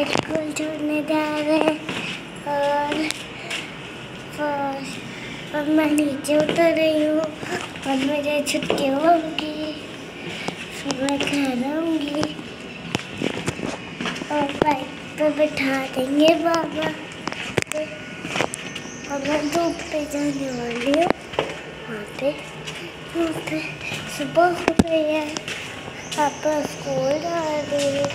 School छोड़ने जा रहे हैं और मैं नीचे उतर रही हूँ और मुझे छुट्टी होगी, फिर मैं घर आऊँगी और बाइक पर बैठा देंगे बाबा और मैं धूप पे जाने वाली हूँ। वहाँ पे सुबह हो गई है, पापा स्कूल जा रही है।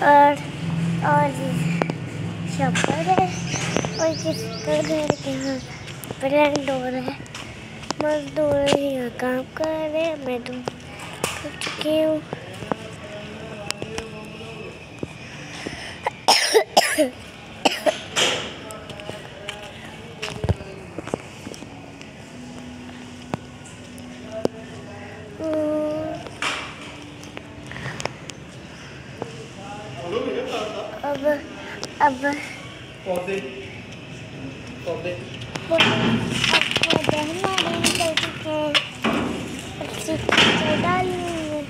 और शपर है और किसका घर के यहाँ फ्रेंड हो रहा है, मजदूर यहाँ काम कर रहे हैं। मैं तो थक चुकी हूँ। अब पौधे हमारे निकल चुके हैं, डालेंगे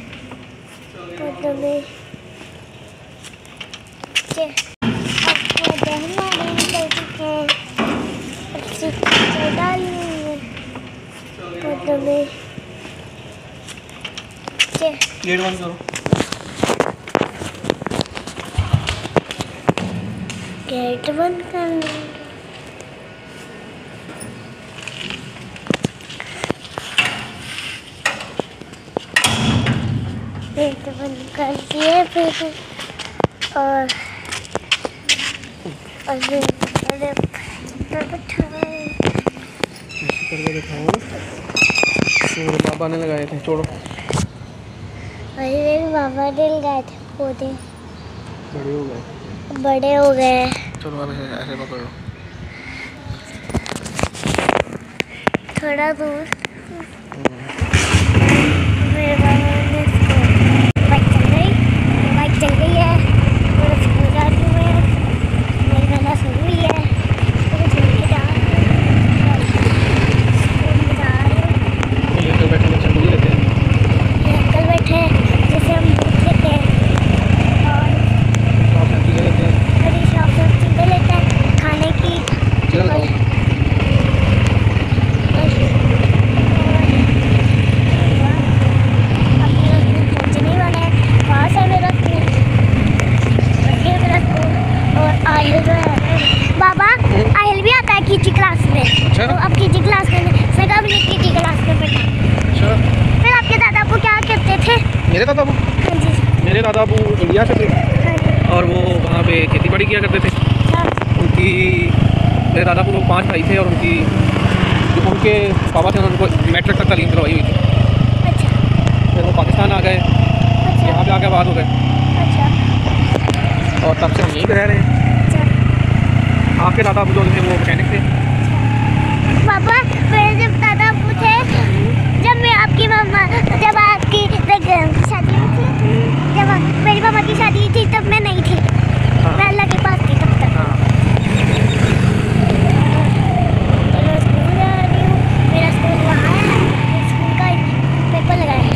पौधों में। पौधे हमारे निकल चुके हैं, डालेंगे पौधों में। गेट बंद करो। गेट बंद करना। गेट बंद कर दिए फिर और बाबा ने लगाए थे, छोड़ो। मेरे बाबा ने लगाए थे पौधे, बड़े हो गए। चलो अब ऐसे पकड़ो, थोड़ा दूर। मेरे बाबा ने बाइक चल गई है और स्कूल जा रही हूँ। मेरी गाना सुन रही है, तो स्कूल में जा रही हूँ। अंकल बैठे बच्चे दूध लेते हैं। अंकल बैठे जैसे हम दूध लेते हैं और बड़ी शॉप से चीज़ें लेते हैं खाने की। बाबा आयल भी आता है कीची क्लास में। तो अब कीची क्लास में सगा भी कीची क्लास में बैठा। फिर आपके दादा को क्या करते थे? मेरे दादा अबू? हाँ जी। मेरे दादा अबू इंडिया से थे। हाँ। और वो वहाँ पे खेती बाड़ी किया करते थे। उनकी मेरे दादा को लोग 5 भाई थे और उनकी जो उनके पापा थे उनको मैट्रिक तक तालीम करवाई हुई थी। अच्छा। फिर वो पाकिस्तान आ गए। अच्छा। यहाँ पे आके आबाद हो गए। अच्छा। और तब से हम यहीं रह रहे हैं। आपके दादा अबू जो थे वो मैकेनिक थे। पापा मेरे जब दादा अबू थे, जब मैं आपकी मम्मा जब आपकी शादी हुई थी, जब मेरी मामा की शादी थी तब मैं नहीं थी। हाँ। मैं अल्लाह के पास थी तब तक। हाँ। मैं स्कूल जा रही हूँ, मेरा स्कूल वहाँ है, स्कूल का पेपर लगाया है।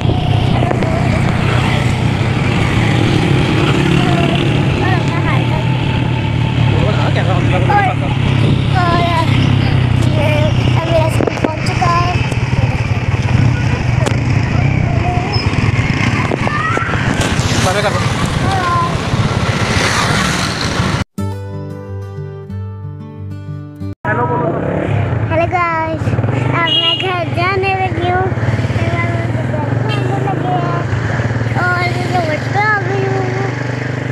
मेरा स्कूल पहुँच चुका है। हेलो गाइस, अब मैं घर जाने लगी हूँ। और रोड पे आ गई हूँ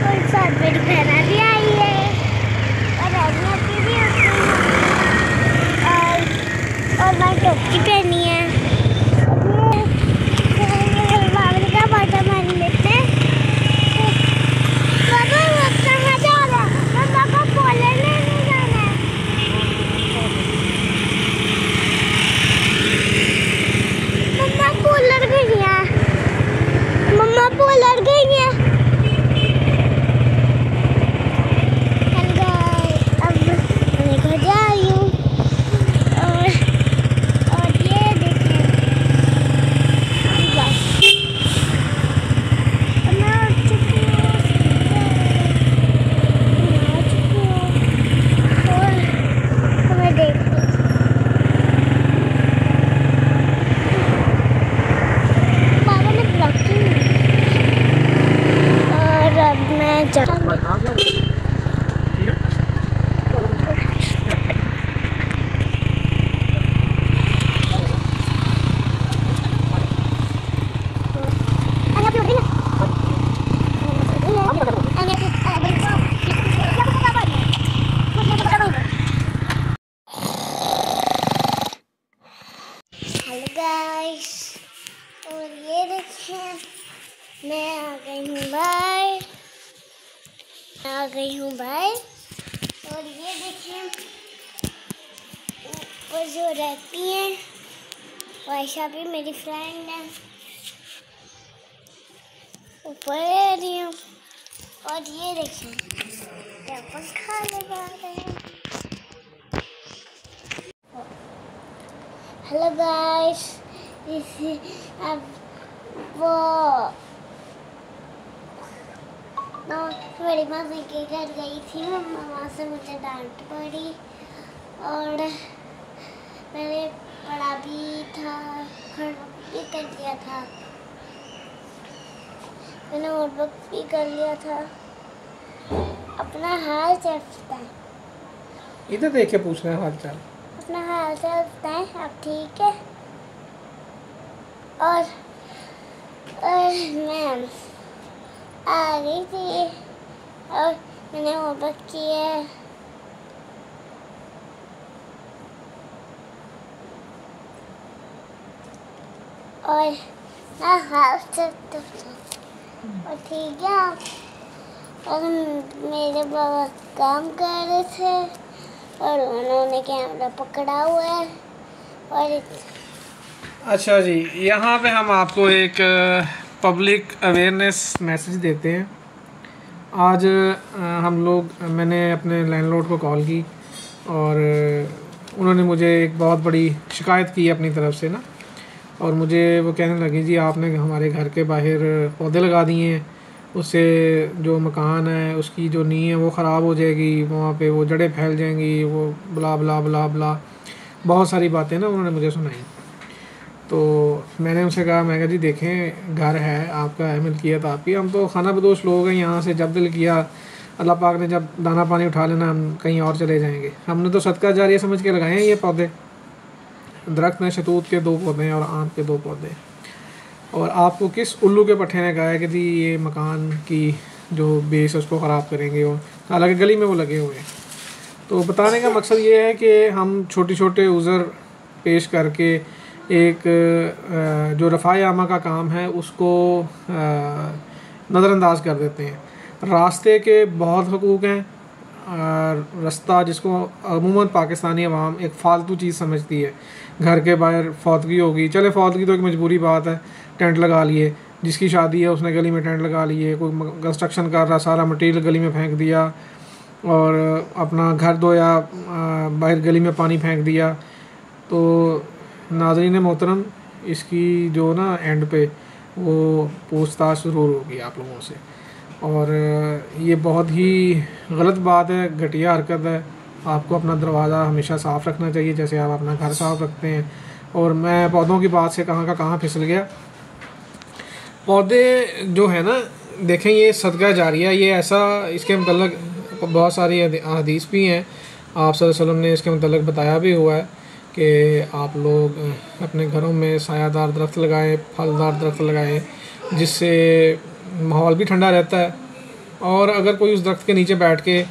और साथ मेरी बहना भी आई है और अभी भी और मैं टोपी पहनी है। बाबा का बाटा मार लेते हैं। बाबा वो कहाँ जा रहा है? बाबा बोले नहीं जाना है। गाइस, और ये देखें मैं आ गई हूँ बाहर, और ये देखें ऊपर जो रहती हैं वाइशा भी मेरी फ्रेंड है, ऊपर रह रही हूँ। और ये देखें क्या पंखा लगा रहे हैं। हेलो गाइस, अब वो मेरी मामी के घर गई थी, मम्मा से मुझे डांट पड़ी और मैंने पढ़ा भी था, होमवर्क भी कर लिया था, मैंने होमवर्क भी कर लिया था। अपना हाल चाल बताएं। इधर देख के पूछ रहे हैं हाल चाल। अपना हाल चाल बताएं, आप ठीक है? और मैम आ गई थी और मैंने होमवर्क किया है। और ना हाल चाल तो और ठीक है। और मेरे बाबा काम कर रहे थे और उन्होंने कैमरा पकड़ा हुआ है। और अच्छा जी, यहाँ पे हम आपको एक पब्लिक अवेयरनेस मैसेज देते हैं। आज मैंने अपने लैंडलॉर्ड को कॉल की और उन्होंने मुझे एक बहुत बड़ी शिकायत की अपनी तरफ से ना, और मुझे वो कहने लगी जी आपने हमारे घर के बाहर पौधे लगा दिए हैं, उससे जो मकान है उसकी जो नींव है वो ख़राब हो जाएगी, वहाँ पे वो जड़ें फैल जाएंगी, वो ब्ला ब्ला ब्ला ब्ला बहुत सारी बातें ना उन्होंने मुझे सुनाई। तो मैंने उनसे कहा, मैं जी देखें घर है आपका है, मिल्कियत आपकी, हम तो खाना बदोश लोग हैं, यहाँ से जब दिल किया अल्लाह पाक ने जब दाना पानी उठा लेना हम कहीं और चले जाएंगे। हमने तो सदका जारिया समझ के लगाए हैं ये पौधे। दरख्त में शतूत के 2 पौधे हैं और आम के 2 पौधे। और आपको किस उल्लू के पट्टे ने कहा है कि जी ये मकान की जो बेस है उसको ख़राब करेंगे, और हालांकि गली में वो लगे हुए हैं। तो बताने का मकसद ये है कि हम छोटे छोटे उज़र पेश करके एक जो रफ़ाए आमा का काम है उसको नज़रअंदाज कर देते हैं। रास्ते के बहुत हकूक़ हैं। रास्ता जिसको अमूमन पाकिस्तानी अवाम एक फ़ालतू चीज़ समझती है, घर के बाहर फौतगी होगी, चले फौतगी तो एक मजबूरी बात है, टेंट लगा लिए, जिसकी शादी है उसने गली में टेंट लगा लिए, कोई कंस्ट्रक्शन कर रहा सारा मटेरियल गली में फेंक दिया और अपना घर धोया बाहर गली में पानी फेंक दिया। तो नाज़रीन मोहतरम, इसकी जो ना एंड पे वो पूछताछ ज़रूर होगी आप लोगों से, और ये बहुत ही गलत बात है, घटिया हरकत है। आपको अपना दरवाज़ा हमेशा साफ़ रखना चाहिए जैसे आप अपना घर साफ़ रखते हैं। और मैं पौधों की बात से कहाँ का कहाँ फिसल गया। पौधे जो है ना, देखें ये सदका जारिया, ये ऐसा, इसके मतलब बहुत सारी हदीस भी हैं, आप सल्लल्लाहु अलैहि वसल्लम ने इसके मतलब बताया भी हुआ है कि आप लोग अपने घरों में सायादार दरख्त लगाएं, फलदार दरख्त लगाएं, जिससे माहौल भी ठंडा रहता है। और अगर कोई उस दरख्त के नीचे बैठ के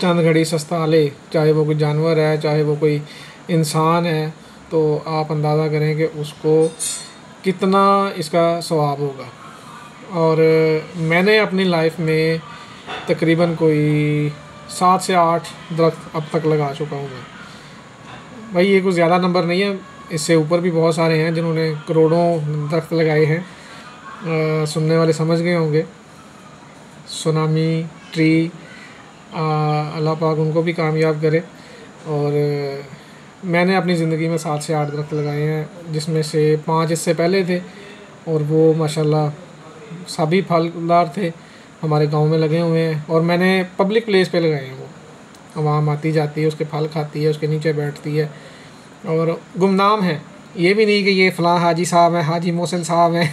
चंद घड़ी सस्ता ले, चाहे वो कोई जानवर है चाहे वो कोई इंसान है, तो आप अंदाज़ा करें कि उसको कितना इसका सवाब होगा। और मैंने अपनी लाइफ में तकरीबन कोई 7 से 8 दरख्त अब तक लगा चुका हूँ मैं। भाई ये कुछ ज़्यादा नंबर नहीं है, इससे ऊपर भी बहुत सारे हैं जिन्होंने करोड़ों दरख्त लगाए हैं। सुनने वाले समझ गए होंगे, सुनामी ट्री, अल्लाह पाक उनको भी कामयाब करे। और मैंने अपनी ज़िंदगी में 7 से 8 दरख्त लगाए हैं, जिसमें से 5 इससे पहले थे और वो माशाल्लाह सभी फलदार थे, हमारे गांव में लगे हुए हैं। और मैंने पब्लिक प्लेस पे लगाए हैं, वो आवाम आती जाती है, उसके फल खाती है, उसके नीचे बैठती है, और गुमनाम है। ये भी नहीं कि ये फ़लाँ हाजी साहब हैं, हाजी मोहसिन साहब हैं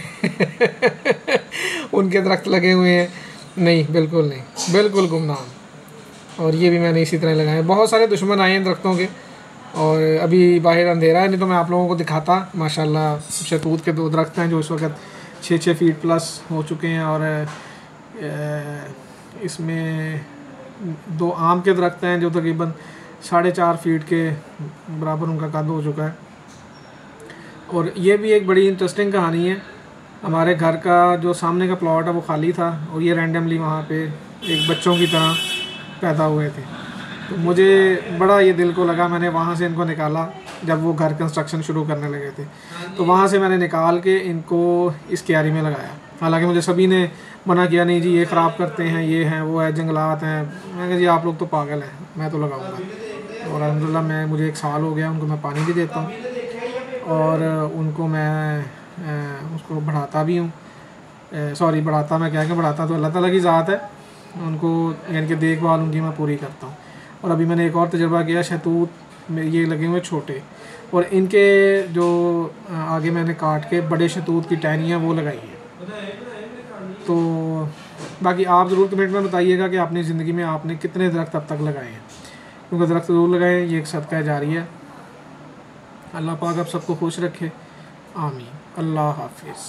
उनके दरख्त लगे हुए हैं, नहीं, बिल्कुल नहीं, बिल्कुल गुमनाम। और ये भी मैंने इसी तरह लगाए हैं। बहुत सारे दुश्मन आए हैं दरख्तों के, और अभी बाहर अंधेरा है, नहीं तो मैं आप लोगों को दिखाता। माशाल्लाह शतूत के 2 दरख्त हैं जो इस वक्त 6-6 फीट प्लस हो चुके हैं, और इसमें 2 आम के दरख्त हैं जो तकरीबन 4.5 फीट के बराबर उनका कद हो चुका है। और ये भी एक बड़ी इंटरेस्टिंग कहानी है। हमारे घर का जो सामने का प्लॉट है वो खाली था और ये रैंडमली वहाँ पे एक बच्चों की तरह पैदा हुए थे। तो मुझे बड़ा ये दिल को लगा, मैंने वहाँ से इनको निकाला जब वो घर कंस्ट्रक्शन शुरू करने लगे थे। तो वहाँ से मैंने निकाल के इनको इस क्यारी में लगाया। हालांकि मुझे सभी ने मना किया, नहीं जी ये ख़राब करते हैं, ये हैं वो है, जंगलात हैं। मैं कहा जी आप लोग तो पागल हैं, मैं तो लगाऊंगा। और अल्हम्दुलिल्लाह मैं मुझे 1 साल हो गया, उनको मैं पानी भी देता हूँ और उनको मैं उसको बढ़ाता भी हूँ। सॉरी बढ़ाता, मैं क्या बढ़ाता तो अल्लाह ताला की ज़ात है, उनको यानी कि देखभाल उनकी मैं पूरी करता हूँ। और अभी मैंने एक और तजुर्बा किया, शहतूत में ये लगे हुए छोटे, और इनके जो आगे मैंने काट के बड़े शहतूत की टहनियाँ वो लगाई हैं। तो बाकी आप ज़रूर कमेंट में बताइएगा कि आपने ज़िंदगी में आपने कितने दरख्त अब तक लगाए हैं, क्योंकि दरख्त ज़रूर लगाएं, ये एक सदका जारी है। अल्लाह पाक आप सबको खुश रखे, आमीन। अल्लाह हाफिज़।